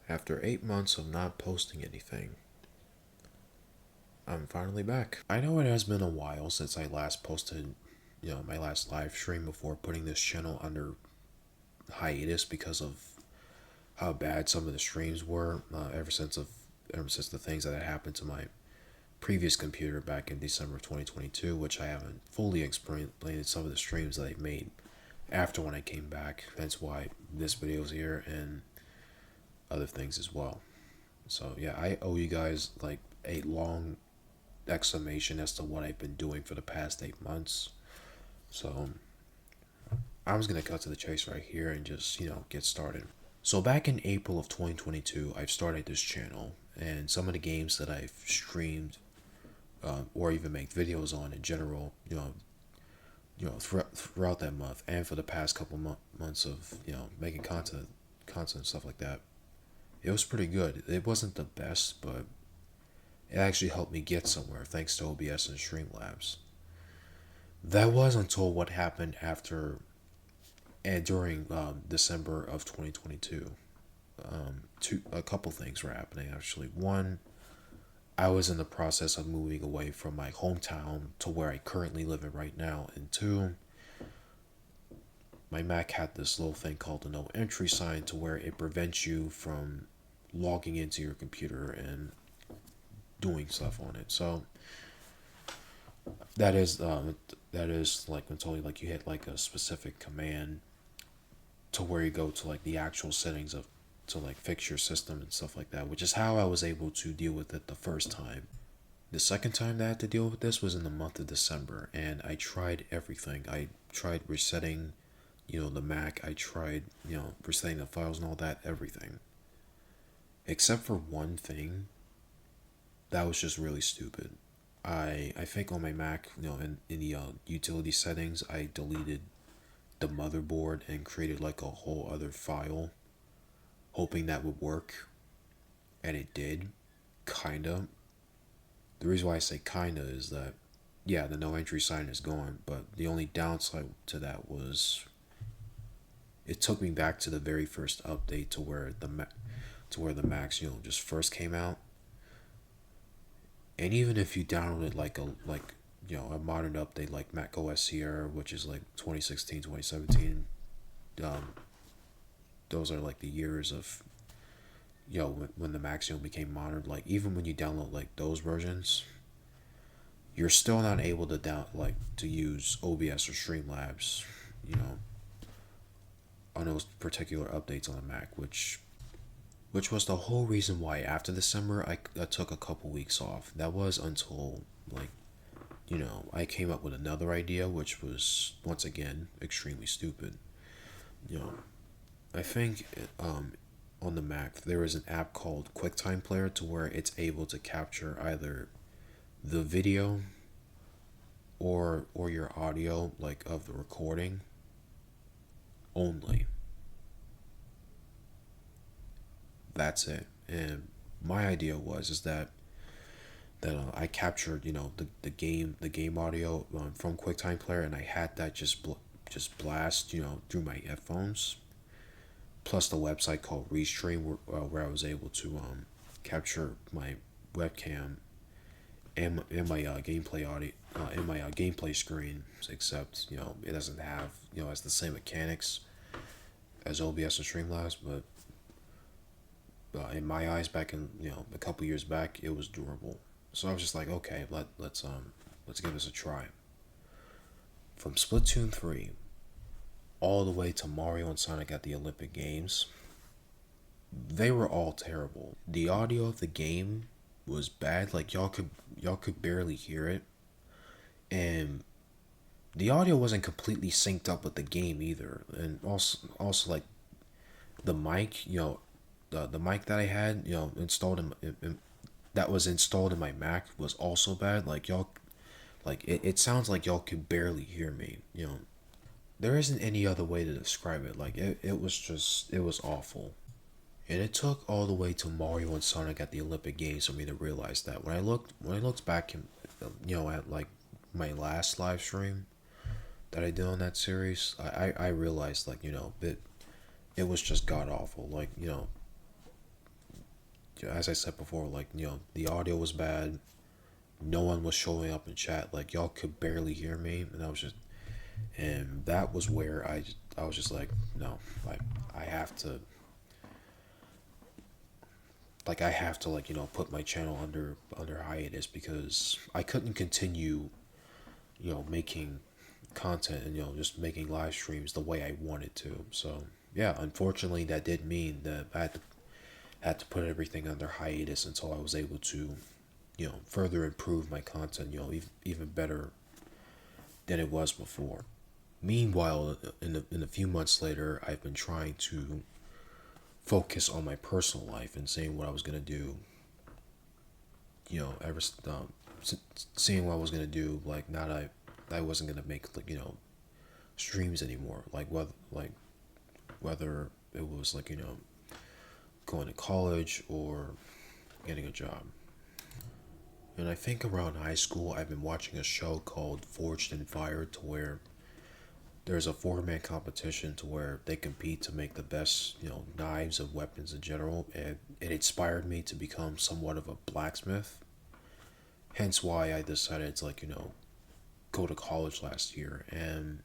After 8 months of not posting anything, I'm finally back. I know it has been a while since I last posted, my last live stream before putting this channel under hiatus because of how bad some of the streams were. Ever since the things that had happened to my previous computer back in December of 2022, which I haven't fully explained some of the streams that I made after when I came back. That's why this video is here and other things as well. So yeah, I owe you guys like a long explanation as to what I've been doing for the past 8 months. So I'm just gonna cut to the chase right here and just get started. So back in April of 2022, I've started this channel, and some of the games that I've streamed or even make videos on in general, throughout that month and for the past couple months of making content and stuff like that, it was pretty good. It wasn't the best, but it actually helped me get somewhere thanks to OBS and Streamlabs. That was until what happened after and during December of 2022. A couple things were happening actually. One, I was in the process of moving away from my hometown to where I currently live in right now. And two, my Mac had this little thing called the no entry sign to where it prevents you from logging into your computer and doing stuff on it. So that is like until like you hit like a specific command to where you go to like the actual settings of to like fix your system and stuff like that, which is how I was able to deal with it the first time. The second time that I had to deal with this was in the month of December, and I tried everything. I tried resetting, the Mac. I tried, resetting the files and all that, everything. Except for one thing that was just really stupid. I think on my Mac, in the utility settings, I deleted the motherboard and created like a whole other file, hoping that would work, and it did, kinda. The reason why I say kinda is that, yeah, the no entry sign is gone, but the only downside to that was it took me back to the very first update to where the Macs, just first came out. And even if you downloaded a modern update like Mac OS Sierra, which is like 2016, 2017, those are like the years of when the Macs became modern. Like even when you download like those versions, you're still not able to use OBS or Streamlabs, you know, on those particular updates on the Mac, which was the whole reason why after December I took a couple weeks off. That was until like I came up with another idea, which was once again extremely stupid. You know, I think on the Mac there is an app called QuickTime Player to where it's able to capture either the video or your audio like of the recording only. That's it. And my idea was is that I captured the game audio from QuickTime Player, and I had that just blast through my headphones, plus the website called Restream where I was able to capture my webcam and my gameplay audio in my gameplay screen, except it doesn't have it's the same mechanics as OBS and Streamlabs, but in my eyes back in a couple years back it was durable. So I was just like, okay, let's give this a try. From Splatoon 3 all the way to Mario and Sonic at the Olympic Games, they were all terrible. The audio of the game was bad. Like y'all could barely hear it, and the audio wasn't completely synced up with the game either. And also like the mic, the mic that I had, installed that was installed in my Mac was also bad. Like y'all, like it sounds like y'all could barely hear me. There isn't any other way to describe it. Like it was awful. And it took all the way to Mario and Sonic at the Olympic Games for me to realize that. When I looked back in, at like my last live stream that I did on that series, I realized like it was just god awful. Like as I said before, like, the audio was bad. No one was showing up in chat. Like, y'all could barely hear me, and that was where I was just like, no, like, I have to, like, put my channel under hiatus, because I couldn't continue, making content and, just making live streams the way I wanted to. So yeah, unfortunately, that did mean that I had to put everything under hiatus until I was able to, further improve my content, even better than it was before. Meanwhile, in a few months later, I've been trying to focus on my personal life and seeing what I was gonna do. Ever seeing what I was gonna do. Like, not I wasn't gonna make, like, streams anymore. Whether it was, like, going to college or getting a job. And I think around high school, I've been watching a show called Forged in Fire, to where there's a four-man competition to where they compete to make the best, knives and weapons in general. And it inspired me to become somewhat of a blacksmith. Hence why I decided to, like, go to college last year. And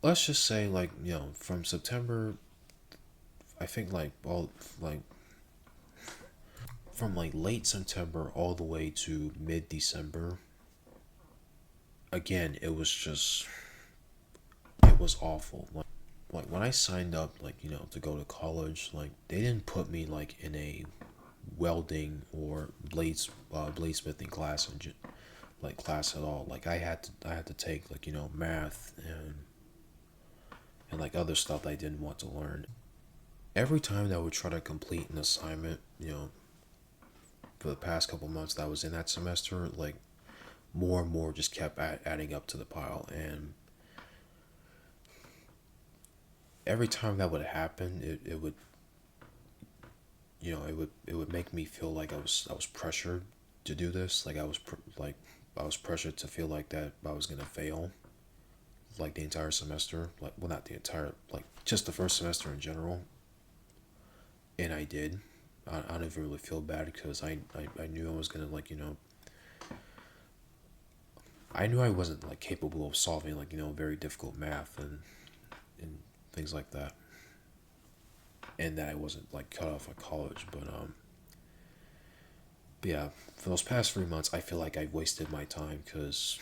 let's just say, like, from September, I think, like, all, like, from, like, late September all the way to mid December, again, it was awful. Like, when I signed up, like, to go to college, like, they didn't put me, like, in a welding or bladesmithing class, and like, class at all. Like, I had to take, like, math and like other stuff I didn't want to learn. Every time that I would try to complete an assignment, for the past couple months that I was in that semester, like, more and more just kept adding up to the pile. And every time that would happen, it would, it would make me feel like I was pressured to do this. Like, I was pressured to feel like that I was gonna fail, like, the entire semester. Like, well, not the entire, like, just the first semester in general. And I did. I didn't really feel bad, because I knew I was gonna, like, I knew I wasn't, like, capable of solving, like, very difficult math and things like that, and that I wasn't, like, cut off at college. But yeah, for those past 3 months, I feel like I've wasted my time, because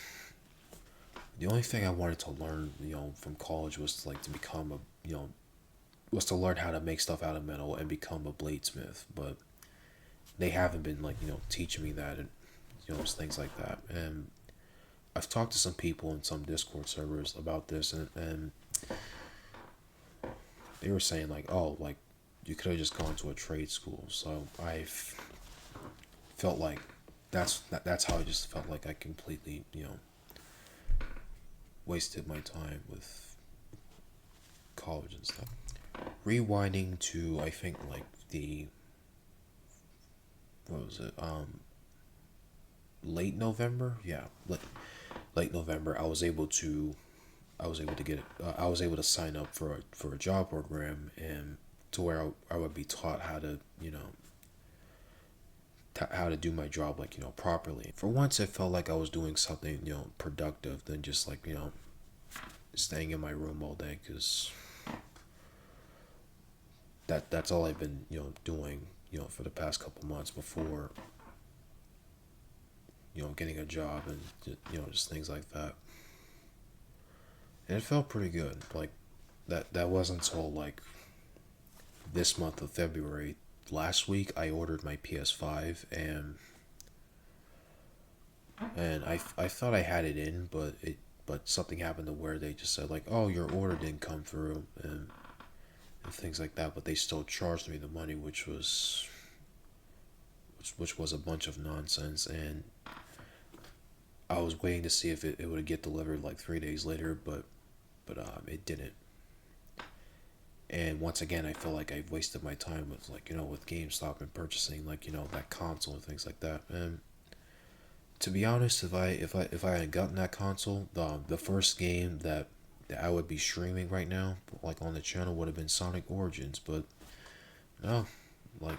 the only thing I wanted to learn, from college was, like, to become was to learn how to make stuff out of metal and become a bladesmith. But they haven't been, like, teaching me that, and, just things like that. And I've talked to some people in some Discord servers about this, and they were saying, like, oh, like, you could have just gone to a trade school. So I felt like that's how I just felt like I completely, wasted my time with college and stuff. Rewinding to, I think, like, the, what was it, late November. Yeah, late November. I was able to sign up for a job program, and to where I would be taught how to, how to do my job, like, properly. For once, it felt like I was doing something, productive, than just, like, staying in my room all day, because that's all I've been, doing, for the past couple months before, getting a job, and, just things like that. And it felt pretty good. Like, that wasn't until, like, this month of February. Last week, I ordered my PS5, and I thought I had it in, but something happened to where they just said, like, oh, your order didn't come through, and things like that. But they still charged me the money, which was a bunch of nonsense. And I was waiting to see if it would get delivered, like, 3 days later, but it didn't. And once again, I feel like I've wasted my time with, like, with GameStop and purchasing, like, that console and things like that. And to be honest, if I had gotten that console, the first game that I would be streaming right now, like, on the channel, would have been Sonic Origins. But no, like,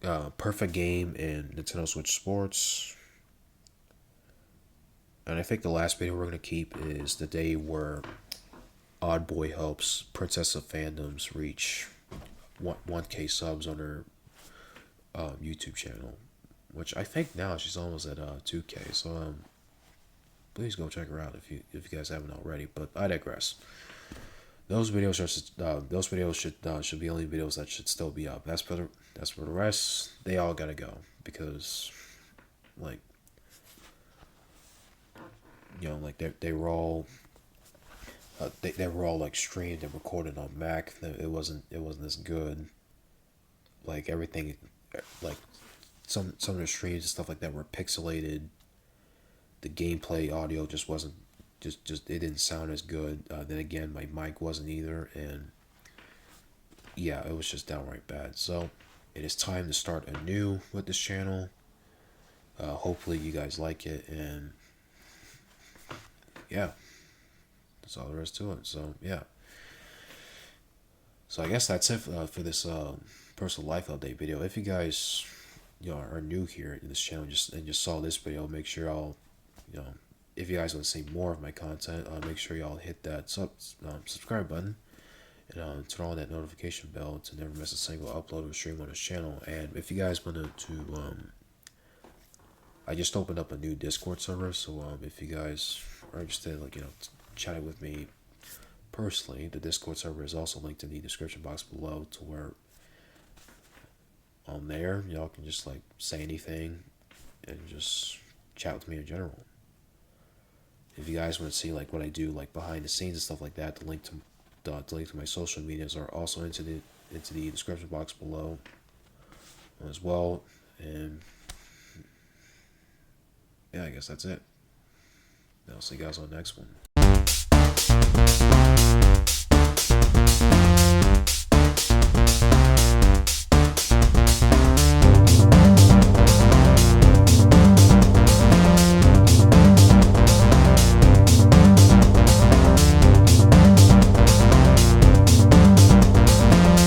Perfect Game and Nintendo Switch Sports. And I think the last video we're gonna keep is the day where Odd Boy helps Princess of Fandoms reach 1K subs on her YouTube channel, which I think now she's almost at 2K. So please go check her out if you guys haven't already. But I digress. Those videos should be only videos that should still be up. That's for the rest. They all gotta go because like like they were all like streamed and recorded on Mac. It wasn't as good. Like everything, like some of the streams and stuff like that were pixelated. The gameplay audio just wasn't just it didn't sound as good. Then again, my mic wasn't either, and yeah, it was just downright bad. So it is time to start anew with this channel. Hopefully you guys like it, and yeah, that's all there is to it. So yeah, so I guess that's it for this personal life update video. If you guys are new here in this channel just saw this video, make sure y'all if you guys want to see more of my content, make sure y'all hit that subscribe button and turn on that notification bell to never miss a single upload or stream on this channel. And if you guys wanted to I just opened up a new Discord server, so if you guys are interested, chatting with me personally, the Discord server is also linked in the description box below, to where on there y'all can just say anything and just chat with me in general. If you guys want to see what I do behind the scenes and stuff like that, the link to my social medias are also into the description box below as well. And yeah, I guess that's it. I'll see you guys on the next one.